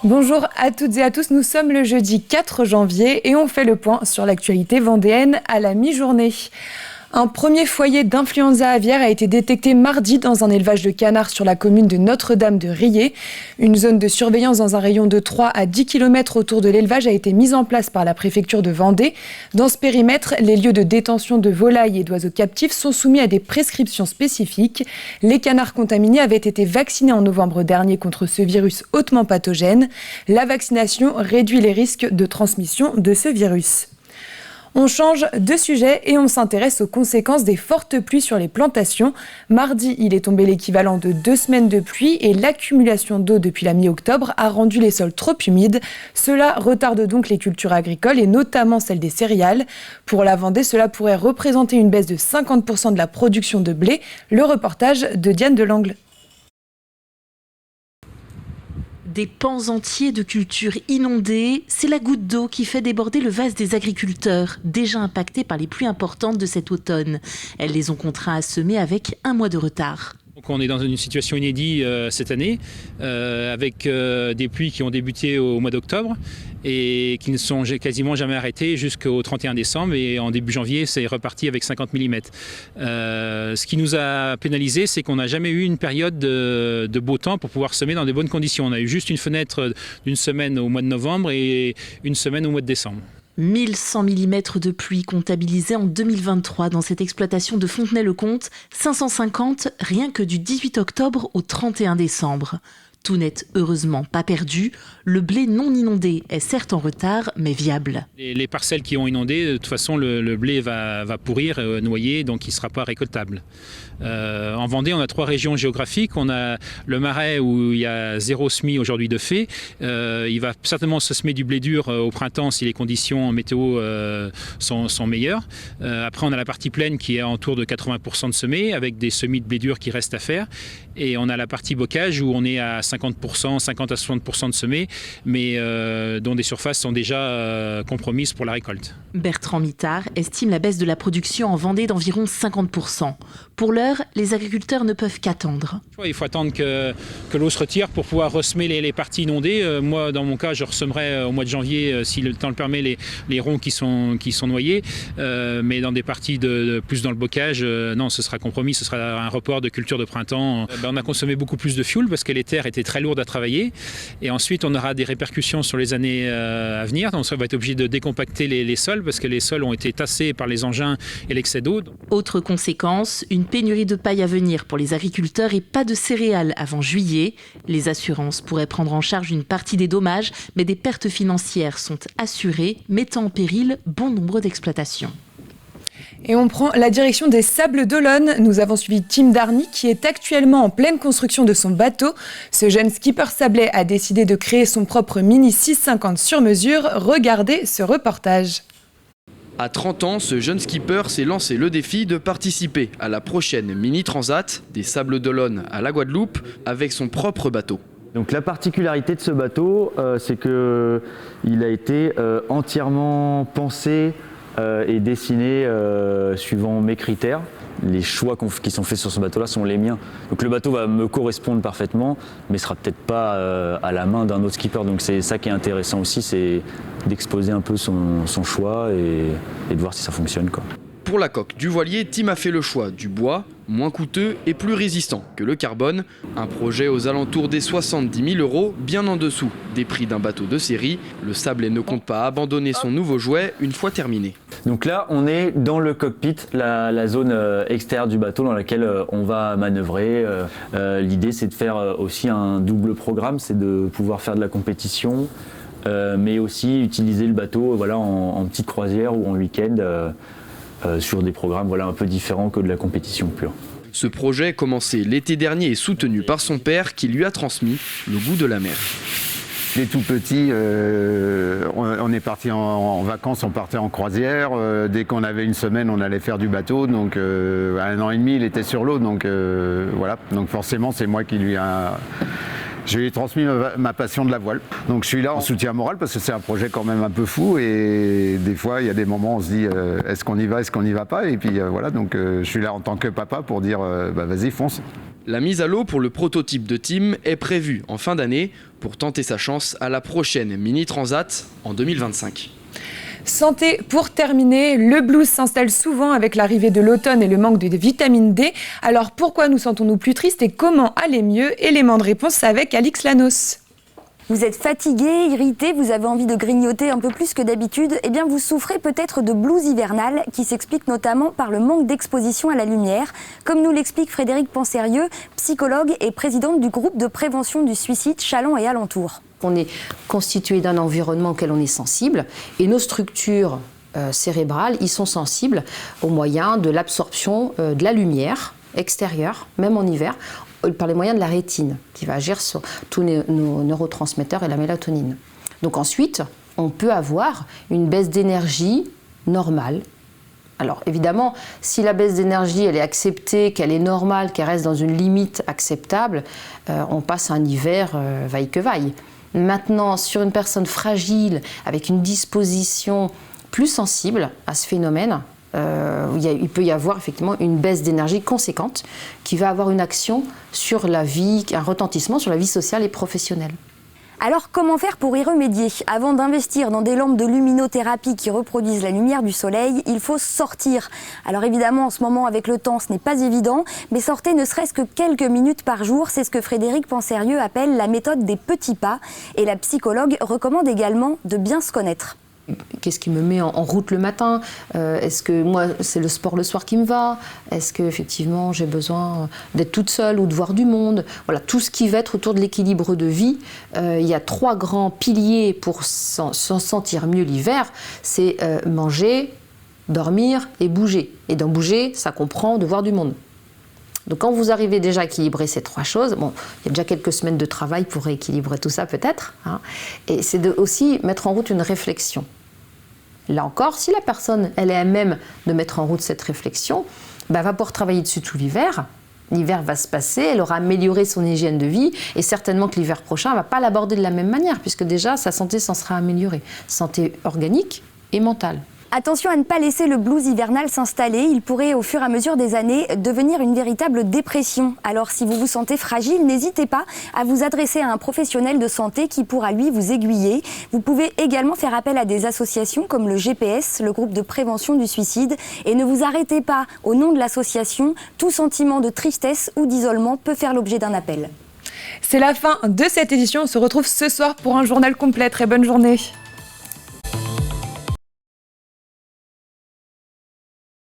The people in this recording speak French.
Bonjour à toutes et à tous, nous sommes le jeudi 4 janvier et on fait le point sur l'actualité vendéenne à la mi-journée. Un premier foyer d'influenza aviaire a été détecté mardi dans un élevage de canards sur la commune de Notre-Dame-de-Riez. Une zone de surveillance dans un rayon de 3 à 10 km autour de l'élevage a été mise en place par la préfecture de Vendée. Dans ce périmètre, les lieux de détention de volailles et d'oiseaux captifs sont soumis à des prescriptions spécifiques. Les canards contaminés avaient été vaccinés en novembre dernier contre ce virus hautement pathogène. La vaccination réduit les risques de transmission de ce virus. On change de sujet et on s'intéresse aux conséquences des fortes pluies sur les plantations. Mardi, il est tombé l'équivalent de 2 semaines de pluie et l'accumulation d'eau depuis la mi-octobre a rendu les sols trop humides. Cela retarde donc les cultures agricoles et notamment celles des céréales. Pour la Vendée, cela pourrait représenter une baisse de 50% de la production de blé. Le reportage de Diane Delangle. Des pans entiers de cultures inondées, c'est la goutte d'eau qui fait déborder le vase des agriculteurs, déjà impactés par les pluies importantes de cet automne. Elles les ont contraints à semer avec 1 mois de retard. Donc on est dans une situation inédite cette année, avec des pluies qui ont débuté au mois d'octobre et qui ne sont quasiment jamais arrêtées jusqu'au 31 décembre. Et en début janvier, c'est reparti avec 50 mm. Ce qui nous a pénalisé, c'est qu'on n'a jamais eu une période de beau temps pour pouvoir semer dans de bonnes conditions. On a eu juste une fenêtre d'une semaine au mois de novembre et une semaine au mois de décembre. 1100 mm de pluie comptabilisés en 2023 dans cette exploitation de Fontenay-le-Comte, 550 rien que du 18 octobre au 31 décembre. Tout n'est heureusement pas perdu. Le blé non inondé est certes en retard, mais viable. Les parcelles qui ont inondé, de toute façon, le blé va pourrir, noyer, donc il ne sera pas récoltable. En Vendée, on a 3 régions géographiques. On a le Marais où il y a 0 semis aujourd'hui de fait. Il va certainement se semer du blé dur au printemps si les conditions météo sont meilleures. Après, on a la partie plaine qui est autour de 80% de semés, avec des semis de blé dur qui restent à faire. Et on a la partie bocage où on est à 50%, 50 à 60% de semés, mais dont des surfaces sont déjà compromises pour la récolte. Bertrand Mittard estime la baisse de la production en Vendée d'environ 50%. Pour l'heure, les agriculteurs ne peuvent qu'attendre. Il faut attendre que l'eau se retire pour pouvoir ressemer les parties inondées. Moi, dans mon cas, je ressemerai au mois de janvier, si le temps le permet, les ronds qui sont noyés. Mais dans des parties plus dans le bocage, non, ce sera compromis, ce sera un report de culture de printemps. On a consommé beaucoup plus de fioul parce que les terres étaient très lourdes à travailler. Et ensuite, on aura des répercussions sur les années à venir. Donc, on va être obligé de décompacter les sols parce que les sols ont été tassés par les engins et l'excès d'eau. Autre conséquence, une pénurie de paille à venir pour les agriculteurs et pas de céréales avant juillet. Les assurances pourraient prendre en charge une partie des dommages, mais des pertes financières sont assurées, mettant en péril bon nombre d'exploitations. Et on prend la direction des Sables d'Olonne. Nous avons suivi Tim Darny qui est actuellement en pleine construction de son bateau. Ce jeune skipper sablais a décidé de créer son propre Mini 650 sur mesure. Regardez ce reportage. À 30 ans, ce jeune skipper s'est lancé le défi de participer à la prochaine Mini Transat des Sables d'Olonne à la Guadeloupe avec son propre bateau. Donc la particularité de ce bateau, c'est qu'il a été entièrement pensé et dessiné suivant mes critères. Les choix qui sont faits sur ce bateau-là sont les miens. Donc le bateau va me correspondre parfaitement, mais ne sera peut-être pas à la main d'un autre skipper. Donc c'est ça qui est intéressant aussi, c'est d'exposer un peu son choix et de voir si ça fonctionne, quoi. Pour la coque du voilier, Tim a fait le choix du bois, moins coûteux et plus résistant que le carbone. Un projet aux alentours des 70 000 €, bien en dessous des prix d'un bateau de série. Le Sablé ne compte pas abandonner son nouveau jouet une fois terminé. Donc là, on est dans le cockpit, la zone extérieure du bateau dans laquelle on va manœuvrer. L'idée, c'est de faire aussi un double programme, c'est de pouvoir faire de la compétition, mais aussi utiliser le bateau en petite croisière ou en week-end. Sur des programmes un peu différents que de la compétition pure. Ce projet, commencé l'été dernier, est soutenu par son père qui lui a transmis le goût de la mer. Dès tout petit, on est parti en vacances, on partait en croisière. Dès qu'on avait une semaine, on allait faire du bateau. Donc à 1 an et demi, il était sur l'eau. Donc voilà. Donc forcément, c'est moi qui lui a... Je lui ai transmis ma passion de la voile. Donc je suis là en soutien moral parce que c'est un projet quand même un peu fou et des fois il y a des moments où on se dit est-ce qu'on y va, est-ce qu'on n'y va pas, et puis voilà, donc je suis là en tant que papa pour dire vas-y fonce. La mise à l'eau pour le prototype de Tim est prévue en fin d'année. pour tenter sa chance à la prochaine Mini Transat en 2025. Santé pour terminer, le blues s'installe souvent avec l'arrivée de l'automne et le manque de vitamine D. Alors pourquoi nous sentons-nous plus tristes et comment aller mieux? Élément de réponse avec Alix Lanos. Vous êtes fatigué, irrité, vous avez envie de grignoter un peu plus que d'habitude, eh bien vous souffrez peut-être de blues hivernal qui s'explique notamment par le manque d'exposition à la lumière, comme nous l'explique Frédéric Pansérieux, psychologue et présidente du groupe de prévention du suicide Châlons et alentours. On est constitué d'un environnement auquel on est sensible et nos structures cérébrales y sont sensibles au moyen de l'absorption de la lumière extérieure, même en hiver, par les moyens de la rétine, qui va agir sur tous nos neurotransmetteurs et la mélatonine. Donc ensuite, on peut avoir une baisse d'énergie normale. Alors évidemment, si la baisse d'énergie elle est acceptée, qu'elle est normale, qu'elle reste dans une limite acceptable, on passe un hiver vaille que vaille. Maintenant, sur une personne fragile, avec une disposition plus sensible à ce phénomène, il peut y avoir effectivement une baisse d'énergie conséquente qui va avoir une action sur la vie, un retentissement sur la vie sociale et professionnelle. Alors comment faire pour y remédier? Avant d'investir dans des lampes de luminothérapie qui reproduisent la lumière du soleil, il faut sortir. Alors évidemment en ce moment avec le temps ce n'est pas évident, mais sortez ne serait-ce que quelques minutes par jour, c'est ce que Frédéric Pansérieux appelle la méthode des petits pas. Et la psychologue recommande également de bien se connaître. Qu'est-ce qui me met en route le matin? Est-ce que moi, c'est le sport le soir qui me va? Est-ce que effectivement j'ai besoin d'être toute seule ou de voir du monde? Voilà, tout ce qui va être autour de l'équilibre de vie. Il y a 3 grands piliers pour s'en sentir mieux l'hiver. C'est manger, dormir et bouger. Et dans bouger, ça comprend de voir du monde. Donc quand vous arrivez déjà à équilibrer ces 3 choses, bon, il y a déjà quelques semaines de travail pour rééquilibrer tout ça peut-être, hein, et c'est de aussi mettre en route une réflexion. Là encore, si la personne, elle est elle-même de mettre en route cette réflexion, va pouvoir travailler dessus tout l'hiver. L'hiver va se passer, elle aura amélioré son hygiène de vie et certainement que l'hiver prochain, elle ne va pas l'aborder de la même manière puisque déjà sa santé s'en sera améliorée. Santé organique et mentale. Attention à ne pas laisser le blues hivernal s'installer, il pourrait au fur et à mesure des années devenir une véritable dépression. Alors si vous vous sentez fragile, n'hésitez pas à vous adresser à un professionnel de santé qui pourra lui vous aiguiller. Vous pouvez également faire appel à des associations comme le GPS, le groupe de prévention du suicide, et ne vous arrêtez pas au nom de l'association, tout sentiment de tristesse ou d'isolement peut faire l'objet d'un appel. C'est la fin de cette édition, on se retrouve ce soir pour un journal complet, très bonne journée.